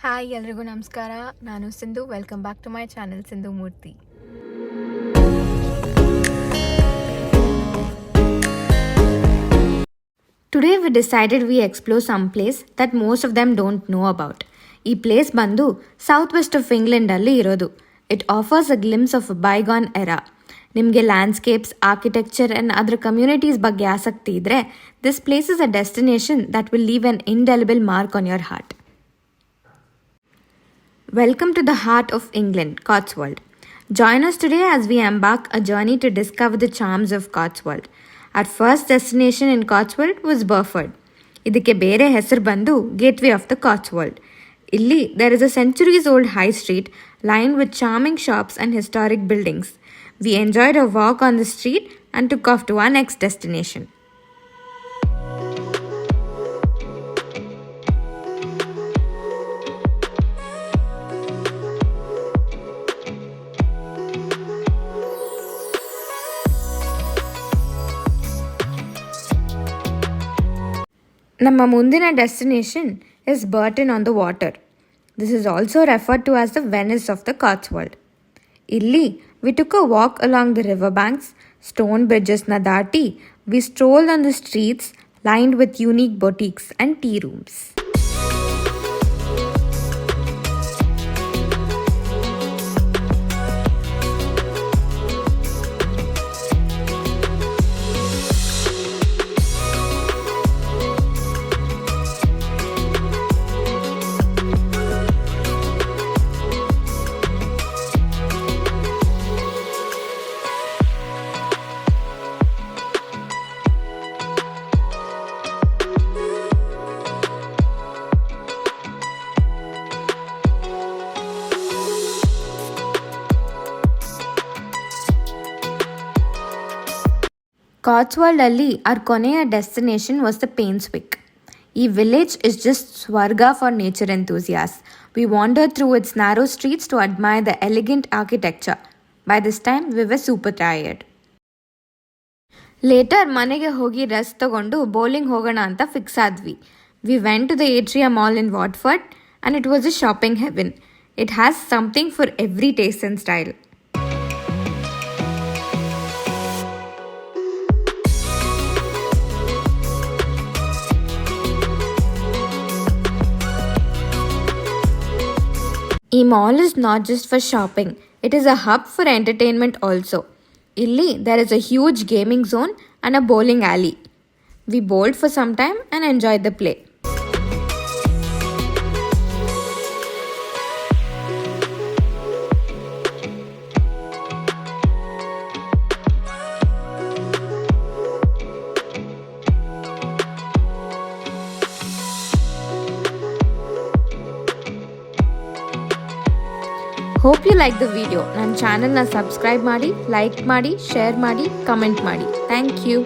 Hi ಎಲ್ರಿಗೂ ನಮಸ್ಕಾರ. ನಾನು Sindhu. Welcome back to my channel Sindhu Murthy. Today we decided we explore some place that most of them don't know about. ಈ place ಬಂದು south west of ಇಂಗ್ಲೆಂಡಲ್ಲಿ ಇರೋದು. It offers a glimpse of a bygone era. ನಿಮಗೆ landscapes, architecture and ಅದರ communities ಬಗ್ಗೆ ಆಸಕ್ತಿ ಇದ್ದರೆ this place is a destination that will leave an indelible mark on your heart. Welcome to the heart of England, Cotswold. Join us today as we embark a journey to discover the charms of Cotswold. Our first destination in Cotswold was Burton. ಇದಕ್ಕೆ ಬೇರೆ ಹೆಸರು ಬಂದು gateway of the Cotswold. ಇಲ್ಲಿ there is a centuries old high street lined with charming shops and historic buildings. We enjoyed a walk on the street and took off to our next destination. ನಮ್ಮ ಮುಂದಿನ destination is Burton on the water. This is also referred to as the Venice of the Cotswolds. ಇಲ್ಲಿ we took a walk along the river banks, stone ಬ್ರಿಡ್ಜಸ್ನ ದಾಟಿ we stroll on the streets lined with unique boutiques and tea rooms. ಕಾಟ್ಸ್ವಲ್ಡಲ್ಲಿ our ಕೊನೆಯ destination was the Painswick. ಈ village is just ಸ್ವರ್ಗ for nature enthusiasts. We wandered through its narrow streets to admire the elegant architecture. By this time, we were super tired. Later ಮನೆಗೆ ಹೋಗಿ rest ತಗೊಂಡು bowling ಹೋಗೋಣ ಅಂತ fix ಆದ್ವಿ. We went to the Atria Mall in Watford and it was a shopping heaven. It has something for every taste and style. ಈ mall is not just for shopping, it is a hub for entertainment also. ಇಲ್ಲಿ there is a huge gaming zone and a bowling alley. We bowled for some time and enjoyed the play. Hope you like the video. ನನ್ನ ಚಾನಲ್ನ subscribe ಮಾಡಿ, like ಮಾಡಿ, share ಮಾಡಿ, comment ಮಾಡಿ. Thank you.